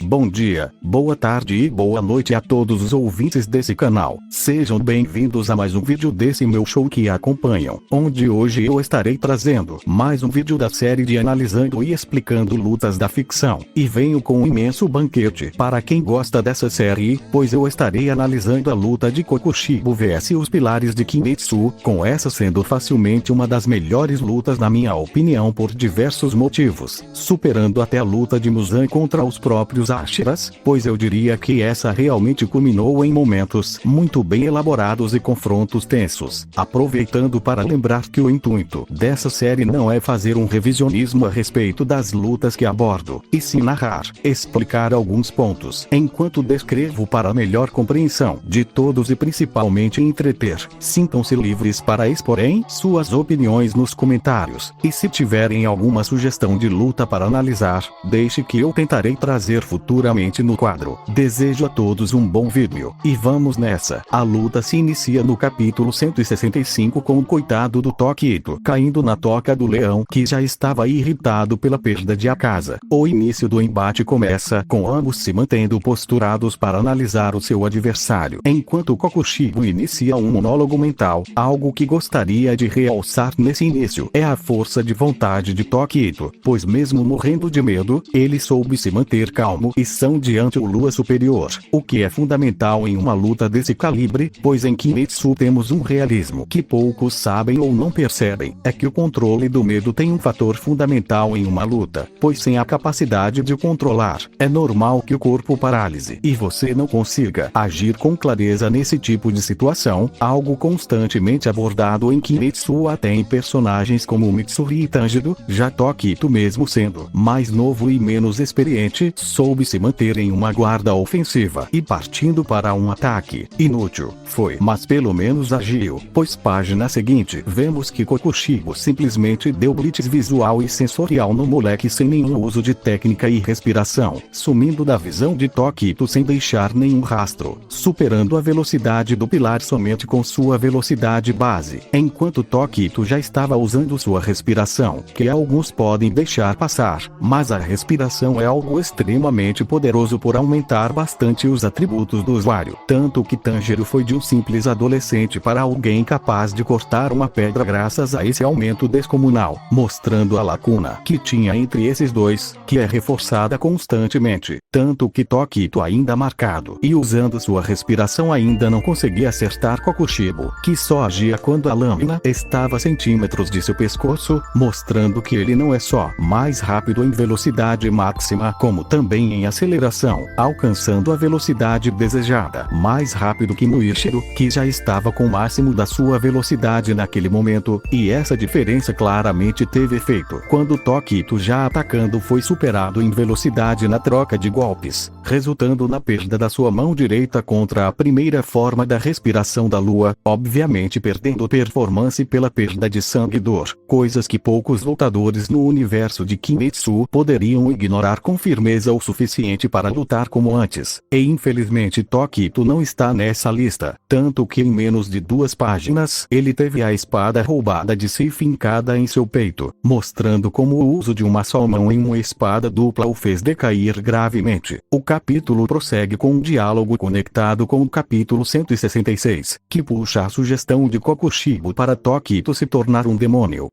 Bom dia, boa tarde e boa noite a todos os ouvintes desse canal. Sejam bem-vindos a mais um vídeo desse meu show que acompanham, onde hoje eu estarei trazendo mais um vídeo da série de analisando e explicando lutas da ficção. E venho com um imenso banquete para quem gosta dessa série, pois eu estarei analisando a luta de Kokushibo vs os pilares de Kimetsu, com essa sendo facilmente uma das melhores lutas na minha opinião por diversos motivos, superando até a luta de Muzan contra os próprios Ashiras, pois eu diria que essa realmente culminou em momentos muito bem elaborados e confrontos tensos. Aproveitando para lembrar que o intuito dessa série não é fazer um revisionismo a respeito das lutas que abordo, e sim narrar, explicar alguns pontos, enquanto descrevo para melhor compreensão de todos e principalmente entreter. Sintam-se livres para exporem suas opiniões nos comentários, e se tiverem alguma sugestão de luta para analisar, deixe que eu tentarei trazer futuramente no quadro. Desejo a todos um bom vídeo, e vamos nessa. A luta se inicia no capítulo 165 com o coitado do Tokito caindo na toca do leão que já estava irritado pela perda de Akaza. O início do embate começa com ambos se mantendo posturados para analisar o seu adversário, enquanto Kokushibo inicia um monólogo mental. Algo que gostaria de realçar nesse início é a força de vontade de Tokito, pois mesmo morrendo de medo, ele soube se manter calmo e são diante o Lua superior, o que é fundamental em uma luta desse calibre, pois em Kimetsu temos um realismo que poucos sabem ou não percebem, é que o controle do medo tem um fator fundamental em uma luta, pois sem a capacidade de o controlar, é normal que o corpo paralise e você não consiga agir com clareza nesse tipo de situação, algo constantemente abordado em Kimetsu até em personagens como Mitsuri e Tanjiro. Já Tokito, mesmo sendo mais novo e menos experiente, soube se manter em uma guarda ofensiva e partindo para um ataque. Inútil foi, mas pelo menos agiu, pois página seguinte vemos que Kokushibo simplesmente deu blitz visual e sensorial no moleque sem nenhum uso de técnica e respiração, sumindo da visão de Tokito sem deixar nenhum rastro, superando a velocidade do pilar somente com sua velocidade base, enquanto Tokito já estava usando sua respiração, que alguns podem deixar passar, mas a respiração é algo extremamente poderoso por aumentar bastante os atributos do usuário, tanto que Tanjiro foi de um simples adolescente para alguém capaz de cortar uma pedra graças a esse aumento descomunal, mostrando a lacuna que tinha entre esses dois, que é reforçada constantemente, tanto que Tokito ainda marcado e usando sua respiração ainda não conseguia acertar Kokushibo, que só agia quando a lâmina estava a centímetros de seu pescoço, mostrando que ele não é só mais rápido em velocidade máxima, como também em aceleração, alcançando a velocidade desejada mais rápido que Muishiro, que já estava com o máximo da sua velocidade naquele momento, e essa diferença claramente teve efeito quando Tokito já atacando foi superado em velocidade na troca de golpes, resultando na perda da sua mão direita contra a primeira forma da respiração da lua, obviamente perdendo performance pela perda de sangue e dor, coisas que poucos lutadores no universo de Kimetsu poderiam ignorar com firmeza o suficiente para lutar como antes, e infelizmente Tokito não está nessa lista, tanto que em menos de 2 páginas ele teve a espada roubada de si fincada em seu peito, mostrando como o uso de uma só mão em uma espada dupla o fez decair gravemente. O capítulo prossegue com um diálogo conectado com o capítulo 166, que puxa a sugestão de Kokushibo para Tokito se tornar um demônio.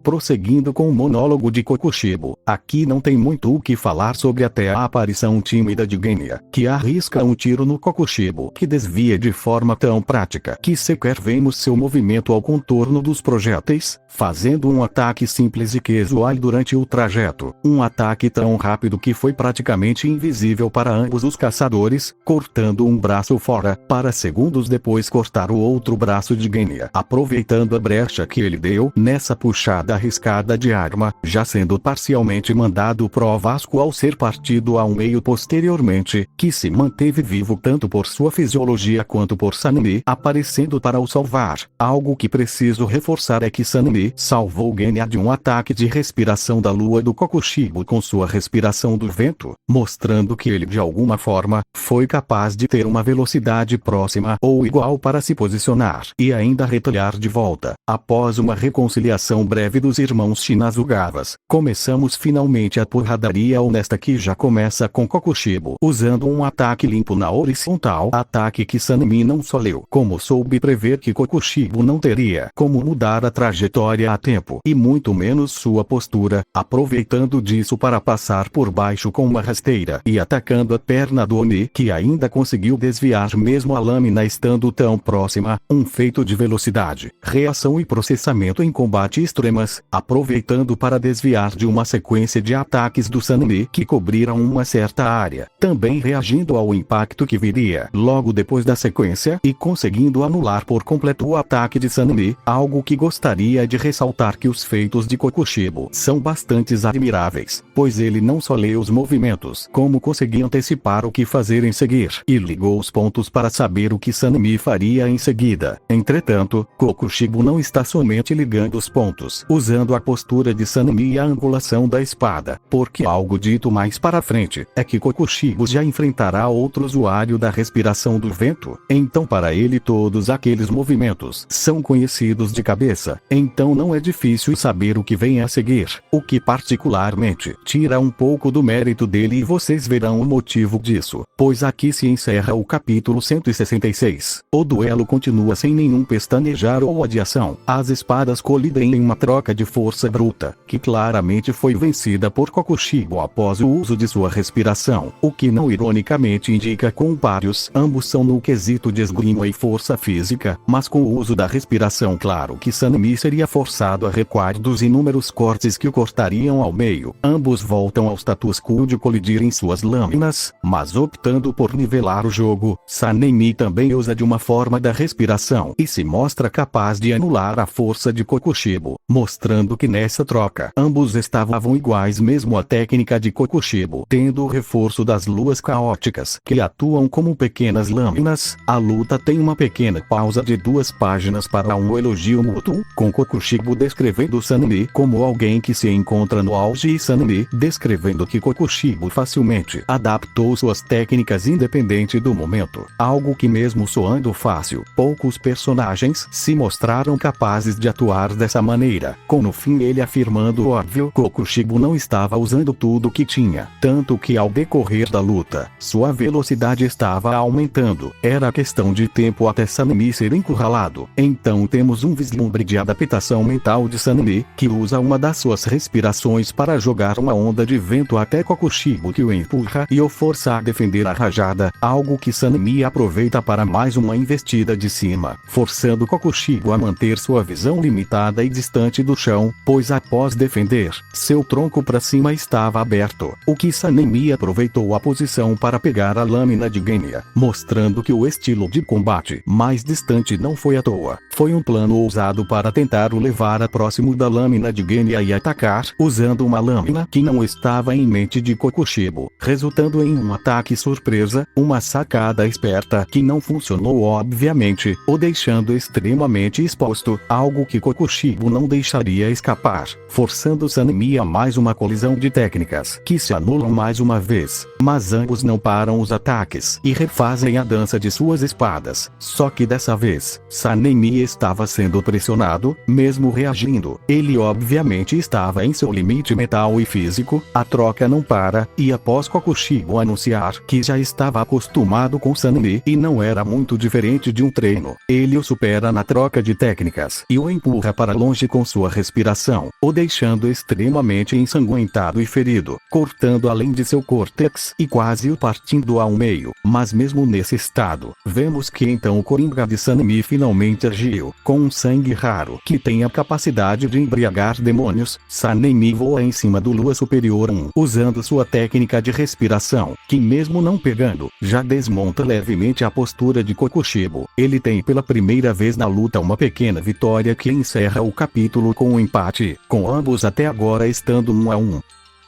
Prosseguindo com o monólogo de Kokushibo, aqui não tem muito o que falar sobre até a aparição tímida de Genya, que arrisca um tiro no Kokushibo que desvia de forma tão prática que sequer vemos seu movimento ao contorno dos projéteis, fazendo um ataque simples e casual durante o trajeto, um ataque tão rápido que foi praticamente invisível para ambos os caçadores, cortando um braço fora, para segundos depois cortar o outro braço de Genya, aproveitando a brecha que ele deu nessa puxada arriscada de arma, já sendo parcialmente mandado pro Vasco ao ser partido ao meio posteriormente, que se manteve vivo tanto por sua fisiologia quanto por Sanemi aparecendo para o salvar. Algo que preciso reforçar é que Sanemi salvou Genya de um ataque de respiração da lua do Kokushibo com sua respiração do vento, mostrando que ele de alguma forma foi capaz de ter uma velocidade próxima ou igual para se posicionar e ainda retalhar de volta, após uma reconciliação breve intrépidos irmãos Shinazugavas, começamos finalmente a porradaria honesta que já começa com Kokushibo usando um ataque limpo na horizontal, ataque que Sanemi não só leu, como soube prever que Kokushibo não teria como mudar a trajetória a tempo e muito menos sua postura, aproveitando disso para passar por baixo com uma rasteira e atacando a perna do Oni, que ainda conseguiu desviar mesmo a lâmina estando tão próxima, um feito de velocidade, reação e processamento em combate extremas, aproveitando para desviar de uma sequência de ataques do Sanemi que cobriram uma certa área, também reagindo ao impacto que viria logo depois da sequência e conseguindo anular por completo o ataque de Sanemi, algo que gostaria de ressaltar que os feitos de Kokushibo são bastante admiráveis, pois ele não só lê os movimentos, como conseguia antecipar o que fazer em seguir e ligou os pontos para saber o que Sanemi faria em seguida. Entretanto, Kokushibo não está somente ligando os pontos, usando a postura de Sanemi e a angulação da espada, porque algo dito mais para frente é que Kokushibo já enfrentará outro usuário da respiração do vento, então para ele todos aqueles movimentos são conhecidos de cabeça, então não é difícil saber o que vem a seguir, o que particularmente tira um pouco do mérito dele e vocês verão o motivo disso, pois aqui se encerra o capítulo 166. O duelo continua sem nenhum pestanejar ou adiação, as espadas colidem em uma troca de força bruta, que claramente foi vencida por Kokushibo após o uso de sua respiração, o que não ironicamente indica compários, ambos são no quesito de esgrima e força física, mas com o uso da respiração claro que Sanemi seria forçado a recuar dos inúmeros cortes que o cortariam ao meio, ambos voltam ao status quo de colidir em suas lâminas, mas optando por nivelar o jogo, Sanemi também usa de uma forma da respiração e se mostra capaz de anular a força de Kokushibo, mostrando que nessa troca ambos estavam iguais mesmo a técnica de Kokushibo tendo o reforço das luas caóticas que atuam como pequenas lâminas. A luta tem uma pequena pausa de 2 páginas para um elogio mútuo, com Kokushibo descrevendo Sanemi como alguém que se encontra no auge e Sanemi descrevendo que Kokushibo facilmente adaptou suas técnicas independente do momento, algo que mesmo soando fácil, poucos personagens se mostraram capazes de atuar dessa maneira, com no fim ele afirmando o óbvio: Kokushibo não estava usando tudo o que tinha, tanto que ao decorrer da luta, sua velocidade estava aumentando, era questão de tempo até Sanemi ser encurralado. Então temos um vislumbre de adaptação mental de Sanemi, que usa uma das suas respirações para jogar uma onda de vento até Kokushibo que o empurra e o força a defender a rajada, algo que Sanemi aproveita para mais uma investida de cima, forçando Kokushibo a manter sua visão limitada e distante do chão, pois após defender, seu tronco para cima estava aberto, o que Sanemi aproveitou a posição para pegar a lâmina de Genya, mostrando que o estilo de combate mais distante não foi à toa, foi um plano ousado para tentar o levar a próximo da lâmina de Genya e atacar, usando uma lâmina que não estava em mente de Kokushibo, resultando em um ataque surpresa, uma sacada esperta que não funcionou obviamente, o deixando extremamente exposto, algo que Kokushibo não deixaria escapar, forçando Sanemi a mais uma colisão de técnicas que se anulam mais uma vez, mas ambos não param os ataques e refazem a dança de suas espadas, só que dessa vez, Sanemi estava sendo pressionado, mesmo reagindo, ele obviamente estava em seu limite mental e físico, a troca não para, e após Kokushibo anunciar que já estava acostumado com Sanemi e não era muito diferente de um treino, ele o supera na troca de técnicas e o empurra para longe com sua respiração, o deixando extremamente ensanguentado e ferido, cortando além de seu córtex e quase o partindo ao meio, mas mesmo nesse estado, vemos que então o Coringa de Sanemi finalmente agiu, com um sangue raro que tem a capacidade de embriagar demônios. Sanemi voa em cima do Lua Superior 1, usando sua técnica de respiração, que mesmo não pegando, já desmonta levemente a postura de Kokushibo. Ele tem pela primeira vez na luta uma pequena vitória que encerra o capítulo com um empate, com ambos até agora estando 1-1.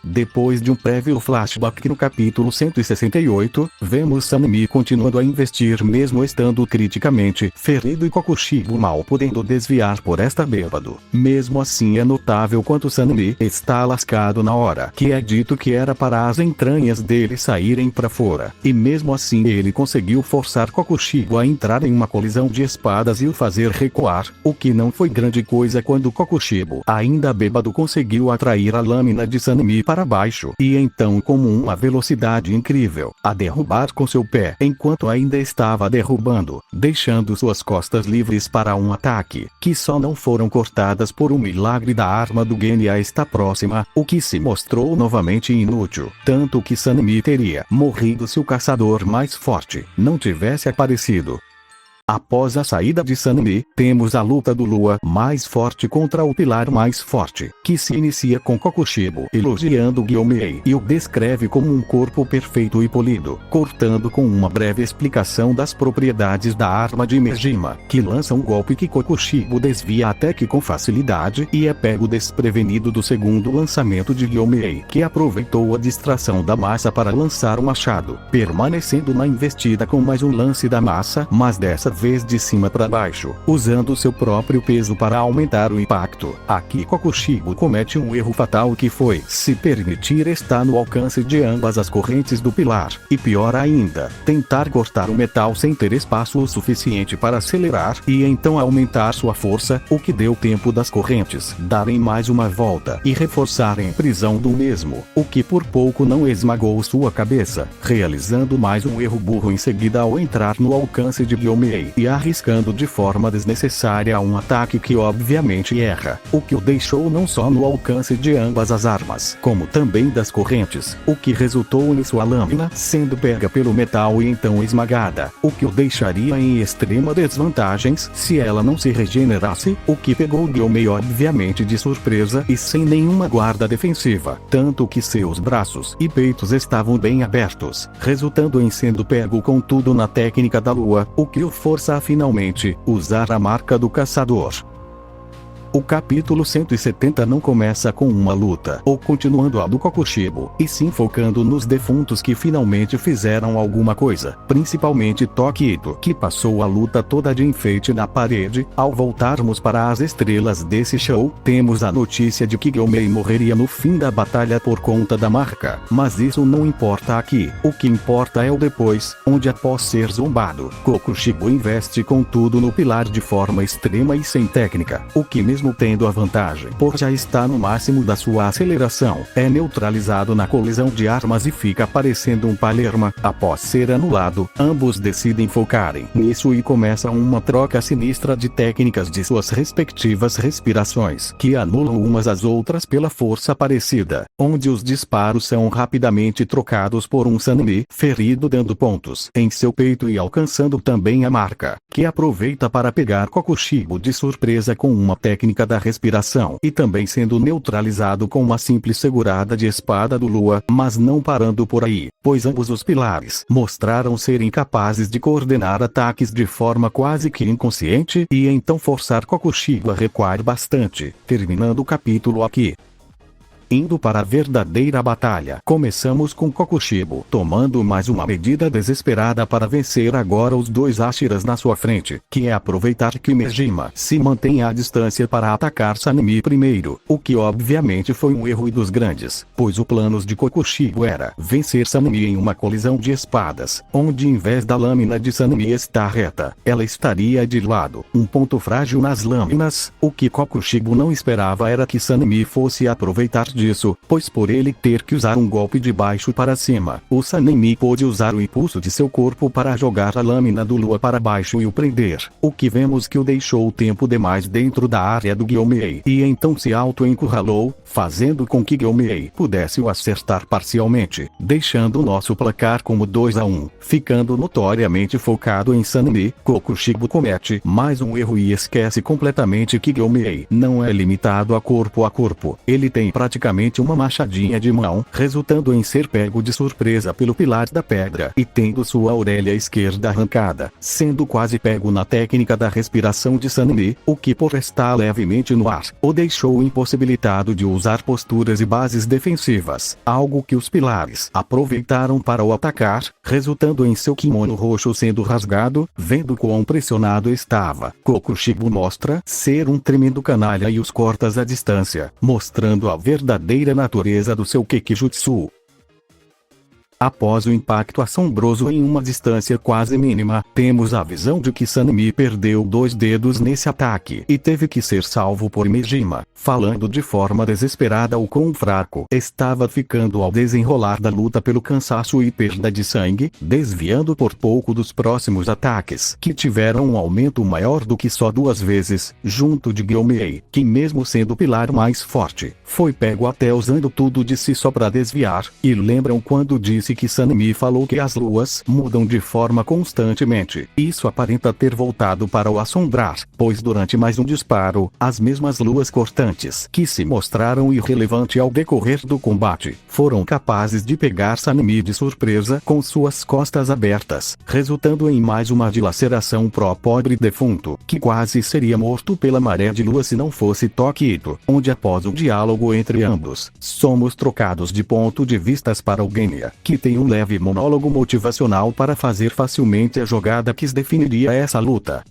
Depois de um prévio flashback no capítulo 168, vemos Sanemi continuando a investir mesmo estando criticamente ferido e Kokushibo mal podendo desviar por esta bêbado. Mesmo assim é notável quanto Sanemi está lascado na hora que é dito que era para as entranhas dele saírem para fora. E mesmo assim ele conseguiu forçar Kokushibo a entrar em uma colisão de espadas e o fazer recuar, o que não foi grande coisa quando Kokushibo, ainda bêbado, conseguiu atrair a lâmina de Sanemi para baixo e então com uma velocidade incrível, a derrubar com seu pé enquanto ainda estava derrubando, deixando suas costas livres para um ataque, que só não foram cortadas por um milagre da arma do Genya está próxima, o que se mostrou novamente inútil, tanto que Sanemi teria morrido se o caçador mais forte não tivesse aparecido. Após a saída de Sanemi, temos a luta do Lua mais forte contra o pilar mais forte, que se inicia com Kokushibo elogiando Gyomei e o descreve como um corpo perfeito e polido, cortando com uma breve explicação das propriedades da arma de Mejima, que lança um golpe que Kokushibo desvia até que com facilidade e é pego desprevenido do segundo lançamento de Gyomei, que aproveitou a distração da massa para lançar o machado, permanecendo na investida com mais um lance da massa, mas dessa vez de cima para baixo, usando seu próprio peso para aumentar o impacto. Aqui Kokushibo comete um erro fatal que foi se permitir estar no alcance de ambas as correntes do pilar, e pior ainda, tentar cortar o metal sem ter espaço o suficiente para acelerar e então aumentar sua força, o que deu tempo das correntes darem mais uma volta e reforçarem a prisão do mesmo, o que por pouco não esmagou sua cabeça, realizando mais um erro burro em seguida ao entrar no alcance de Gyomei e arriscando de forma desnecessária um ataque que obviamente erra, o que o deixou não só no alcance de ambas as armas, como também das correntes, o que resultou em sua lâmina sendo pega pelo metal e então esmagada, o que o deixaria em extrema desvantagem se ela não se regenerasse, o que pegou Gyomei obviamente de surpresa e sem nenhuma guarda defensiva, tanto que seus braços e peitos estavam bem abertos, resultando em sendo pego com tudo na técnica da lua, o que o força a finalmente usar a marca do caçador. O capítulo 170 não começa com uma luta, ou continuando a do Kokushibo, e sim focando nos defuntos que finalmente fizeram alguma coisa, principalmente Tokito, que passou a luta toda de enfeite na parede. Ao voltarmos para as estrelas desse show, temos a notícia de que Gyomei morreria no fim da batalha por conta da marca, mas isso não importa aqui, o que importa é o depois, onde após ser zombado, Kokushibo investe com tudo no pilar de forma extrema e sem técnica, o que mesmo tendo a vantagem por já estar no máximo da sua aceleração, é neutralizado na colisão de armas e fica parecendo um Palerma. Após ser anulado, ambos decidem focarem nisso e começam uma troca sinistra de técnicas de suas respectivas respirações, que anulam umas às outras pela força parecida, onde os disparos são rapidamente trocados por um Sanemi ferido dando pontos em seu peito e alcançando também a marca, que aproveita para pegar Kokushibo de surpresa com uma técnica da respiração e também sendo neutralizado com uma simples segurada de espada do Lua, mas não parando por aí, pois ambos os pilares mostraram serem capazes de coordenar ataques de forma quase que inconsciente e então forçar Kokushibo a recuar bastante, terminando o capítulo aqui. Indo para a verdadeira batalha, começamos com Kokushibo tomando mais uma medida desesperada para vencer agora os dois Ashiras na sua frente, que é aproveitar que Mejima se mantém à distância para atacar Sanemi primeiro, o que obviamente foi um erro e dos grandes, pois o plano de Kokushibo era vencer Sanemi em uma colisão de espadas, onde em vez da lâmina de Sanemi estar reta, ela estaria de lado, um ponto frágil nas lâminas. O que Kokushibo não esperava era que Sanemi fosse aproveitar disso, pois por ele ter que usar um golpe de baixo para cima, o Sanemi pôde usar o impulso de seu corpo para jogar a lâmina do Lua para baixo e o prender, o que vemos que o deixou tempo demais dentro da área do Gyomei e então se auto-encurralou, fazendo com que Gyomei pudesse o acertar parcialmente, deixando o nosso placar como 2-1, ficando notoriamente focado em Sanemi. Kokushibo comete mais um erro e esquece completamente que Gyomei não é limitado a corpo, ele tem praticamente praticamente uma machadinha de mão, resultando em ser pego de surpresa pelo pilar da pedra e tendo sua orelha esquerda arrancada, sendo quase pego na técnica da respiração de Sanemi, o que por estar levemente no ar, o deixou impossibilitado de usar posturas e bases defensivas, algo que os pilares aproveitaram para o atacar, resultando em seu kimono roxo sendo rasgado. Vendo quão pressionado estava, Kokushibo mostra ser um tremendo canalha e os cortas à distância, mostrando a verdadeira natureza do seu Kekijutsu. Após o impacto assombroso em uma distância quase mínima, temos a visão de que Sanemi perdeu 2 dedos nesse ataque e teve que ser salvo por Mejima, falando de forma desesperada o quão fraco estava ficando ao desenrolar da luta pelo cansaço e perda de sangue, desviando por pouco dos próximos ataques que tiveram um aumento maior do que só 2 vezes, junto de Gyomei, que mesmo sendo o pilar mais forte, foi pego até usando tudo de si só para desviar. E lembram quando disse que Sanemi falou que as luas mudam de forma constantemente? Isso aparenta ter voltado para o assombrar, pois durante mais um disparo, as mesmas luas cortantes que se mostraram irrelevantes ao decorrer do combate, foram capazes de pegar Sanemi de surpresa com suas costas abertas, resultando em mais uma dilaceração pro pobre defunto, que quase seria morto pela maré de lua se não fosse Tokito, onde após o diálogo entre ambos, somos trocados de ponto de vistas para o Genya, que tem um leve monólogo motivacional para fazer facilmente a jogada que definiria essa luta.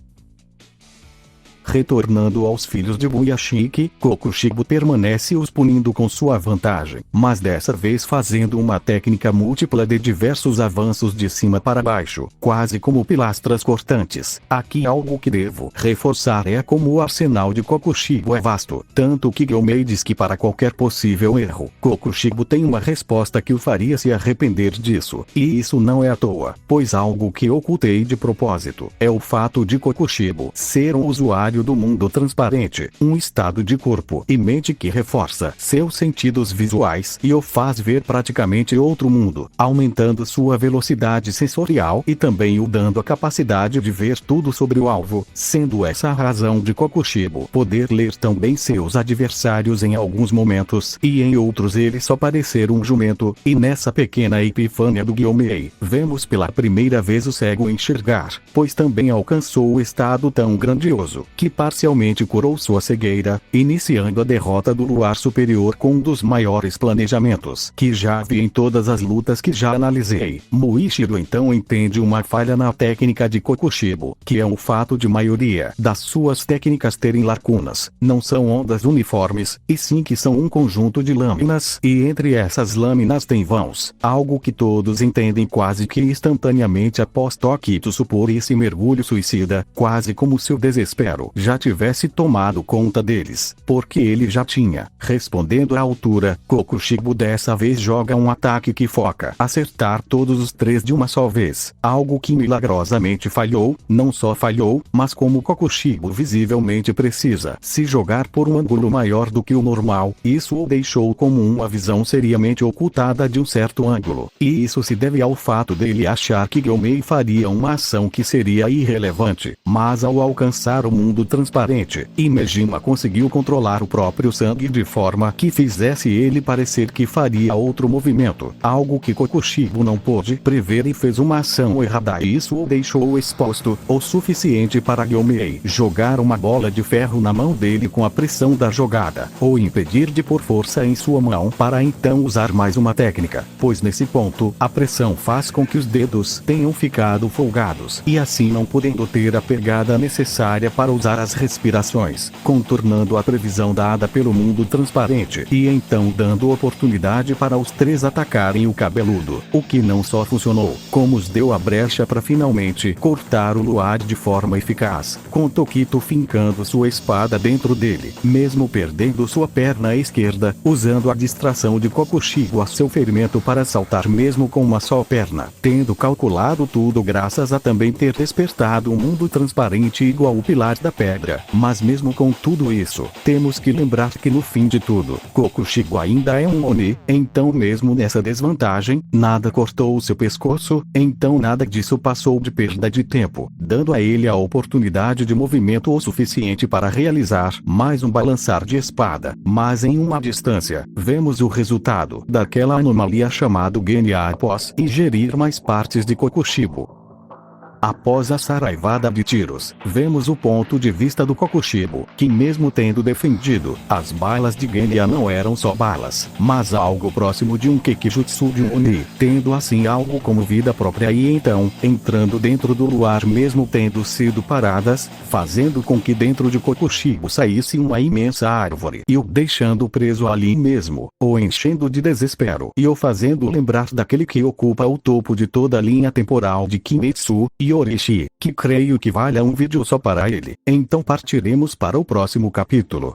Retornando aos filhos de Muyashiki, Kokushibo permanece os punindo com sua vantagem, mas dessa vez fazendo uma técnica múltipla de diversos avanços de cima para baixo, quase como pilastras cortantes. Aqui algo que devo reforçar é como o arsenal de Kokushibo é vasto, tanto que Gyomei diz que para qualquer possível erro, Kokushibo tem uma resposta que o faria se arrepender disso, e isso não é à toa, pois algo que ocultei de propósito é o fato de Kokushibo ser um usuário do mundo transparente, um estado de corpo e mente que reforça seus sentidos visuais e o faz ver praticamente outro mundo, aumentando sua velocidade sensorial e também o dando a capacidade de ver tudo sobre o alvo, sendo essa a razão de Kokushibo poder ler tão bem seus adversários em alguns momentos e em outros ele só parecer um jumento. E nessa pequena epifânia do Gyomei, vemos pela primeira vez o cego enxergar, pois também alcançou o estado tão grandioso que parcialmente curou sua cegueira, iniciando a derrota do Luar Superior com um dos maiores planejamentos que já vi em todas as lutas que já analisei. Muishiro então entende uma falha na técnica de Kokushibo, que é o fato de maioria das suas técnicas terem lacunas, não são ondas uniformes, e sim que são um conjunto de lâminas, e entre essas lâminas tem vãos, algo que todos entendem quase que instantaneamente após Tokito supor esse mergulho suicida, quase como se o desespero já tivesse tomado conta deles, porque ele já tinha. Respondendo à altura, Kokushibo dessa vez joga um ataque que foca acertar todos os 3 de uma só vez, algo que milagrosamente falhou, não só falhou, mas como Kokushibo visivelmente precisa se jogar por um ângulo maior do que o normal, isso o deixou como uma visão seriamente ocultada de um certo ângulo, e isso se deve ao fato dele achar que Gyomei faria uma ação que seria irrelevante, mas ao alcançar o mundo transparente, Mejima conseguiu controlar o próprio sangue de forma que fizesse ele parecer que faria outro movimento, algo que Kokushibo não pôde prever e fez uma ação errada, e isso o deixou exposto o suficiente para Gyomei jogar uma bola de ferro na mão dele com a pressão da jogada, ou impedir de pôr força em sua mão para então usar mais uma técnica, pois nesse ponto a pressão faz com que os dedos tenham ficado folgados e assim não podendo ter a pegada necessária para usar as respirações, contornando a previsão dada pelo mundo transparente e então dando oportunidade para os 3 atacarem o cabeludo, o que não só funcionou, como os deu a brecha para finalmente cortar o Luar de forma eficaz, com Tokito fincando sua espada dentro dele, mesmo perdendo sua perna esquerda, usando a distração de Kokushibo a seu ferimento para saltar mesmo com uma só perna, tendo calculado tudo graças a também ter despertado um mundo transparente igual o pilar da pedra. Mas mesmo com tudo isso, temos que lembrar que no fim de tudo, Kokushibo ainda é um Oni. Então mesmo nessa desvantagem, nada cortou o seu pescoço, então nada disso passou de perda de tempo, dando a ele a oportunidade de movimento o suficiente para realizar mais um balançar de espada. Mas em uma distância, vemos o resultado daquela anomalia chamado Genya após ingerir mais partes de Kokushibo. Após a saraivada de tiros, vemos o ponto de vista do Kokushibo, que mesmo tendo defendido, as balas de Genya não eram só balas, mas algo próximo de um Kekijutsu de um Oni, tendo assim algo como vida própria e então, entrando dentro do luar mesmo tendo sido paradas, fazendo com que dentro de Kokushibo saísse uma imensa árvore e o deixando preso ali mesmo, o enchendo de desespero e o fazendo lembrar daquele que ocupa o topo de toda a linha temporal de Kimetsu e Orishi, que creio que valha um vídeo só para ele. Então partiremos para o próximo capítulo.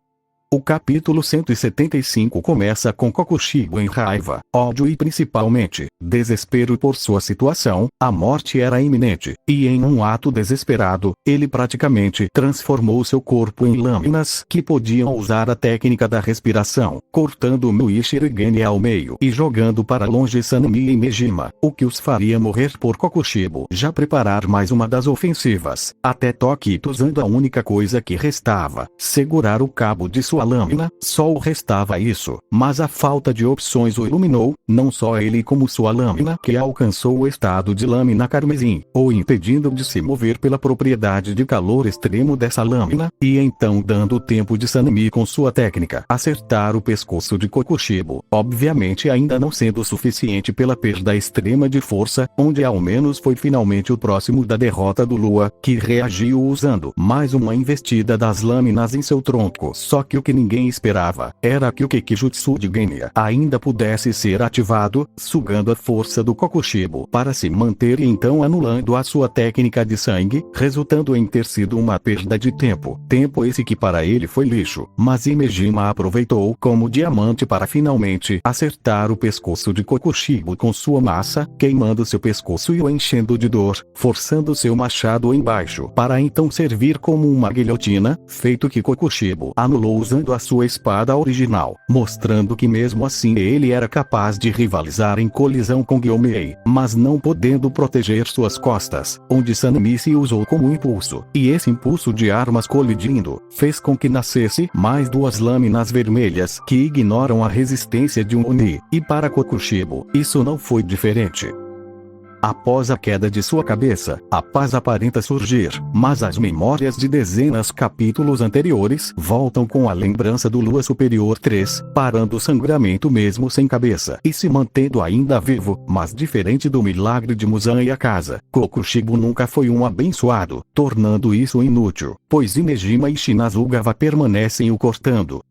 O capítulo 175 começa com Kokushibo em raiva, ódio e principalmente, desespero por sua situação. A morte era iminente, e em um ato desesperado, ele praticamente transformou seu corpo em lâminas que podiam usar a técnica da respiração, cortando Muichiro e Genya ao meio e jogando para longe Sanemi e Mejima, o que os faria morrer por Kokushibo já preparar mais uma das ofensivas, até Tokito usando a única coisa que restava, segurar o cabo de sua lâmina. Só o restava isso, mas a falta de opções o iluminou, não só ele como sua lâmina que alcançou o estado de lâmina carmesim, o impedindo de se mover pela propriedade de calor extremo dessa lâmina, e então dando tempo de Sanemi com sua técnica acertar o pescoço de Kokushibo, obviamente ainda não sendo suficiente pela perda extrema de força, onde ao menos foi finalmente o próximo da derrota do Lua, que reagiu usando mais uma investida das lâminas em seu tronco. Só que o que ninguém esperava era que o Kekijutsu de Genya ainda pudesse ser ativado, sugando a força do Kokushibo para se manter e então anulando a sua técnica de sangue, resultando em ter sido uma perda de tempo. Tempo esse que para ele foi lixo, mas Mejima aproveitou como diamante para finalmente acertar o pescoço de Kokushibo com sua massa, queimando seu pescoço e o enchendo de dor, forçando seu machado embaixo para então servir como uma guilhotina, feito que Kokushibo anulou usando a sua espada original, mostrando que mesmo assim ele era capaz de rivalizar em colisão com Gyomei, mas não podendo proteger suas costas, onde Sanemi se usou como impulso, e esse impulso de armas colidindo, fez com que nascesse mais duas lâminas vermelhas que ignoram a resistência de um Oni, e para Kokushibo, isso não foi diferente. Após a queda de sua cabeça, a paz aparenta surgir, mas as memórias de dezenas capítulos anteriores voltam com a lembrança do Lua Superior 3, parando o sangramento mesmo sem cabeça e se mantendo ainda vivo, mas diferente do milagre de Muzan e a casa, Kokushibo nunca foi um abençoado, tornando isso inútil, pois Mejima e Shinazugawa permanecem o cortando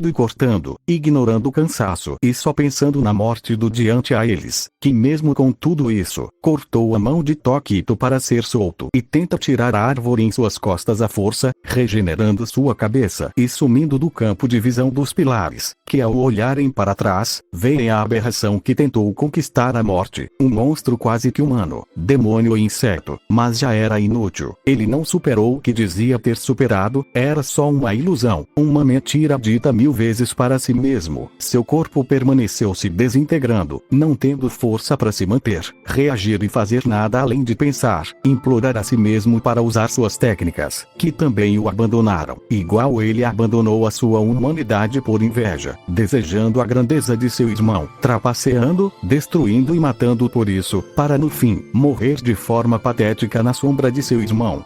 e cortando, ignorando o cansaço e só pensando na morte do diante a eles, que mesmo com tudo isso, cortou a mão de Tokito para ser solto e tenta tirar a árvore em suas costas à força, regenerando sua cabeça e sumindo do campo de visão dos pilares, que ao olharem para trás, veem a aberração que tentou conquistar a morte, um monstro quase que humano, demônio e inseto, mas já era inútil. Ele não superou o que dizia ter superado, era só uma ilusão, uma mentira dita 1000 vezes para si mesmo. Seu corpo permaneceu se desintegrando, não tendo força para se manter, reagir e fazer nada além de pensar, implorar a si mesmo para usar suas técnicas, que também o abandonaram, igual ele abandonou a sua humanidade por inveja, desejando a grandeza de seu irmão, trapaceando, destruindo e matando por isso, para no fim, morrer de forma patética na sombra de seu irmão.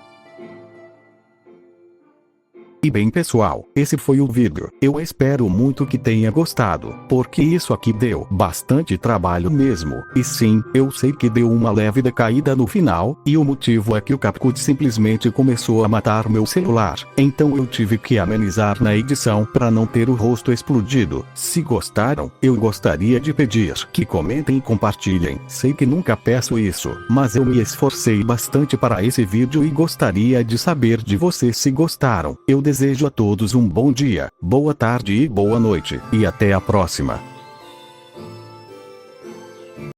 E bem pessoal, esse foi o vídeo. Eu espero muito que tenha gostado, porque isso aqui deu bastante trabalho mesmo. E sim, eu sei que deu uma leve decaída no final, e o motivo é que o CapCut simplesmente começou a matar meu celular. Então eu tive que amenizar na edição para não ter o rosto explodido. Se gostaram, eu gostaria de pedir que comentem e compartilhem. Sei que nunca peço isso, mas eu me esforcei bastante para esse vídeo e gostaria de saber de vocês se gostaram. Eu desejo a todos um bom dia, boa tarde e boa noite, e até a próxima.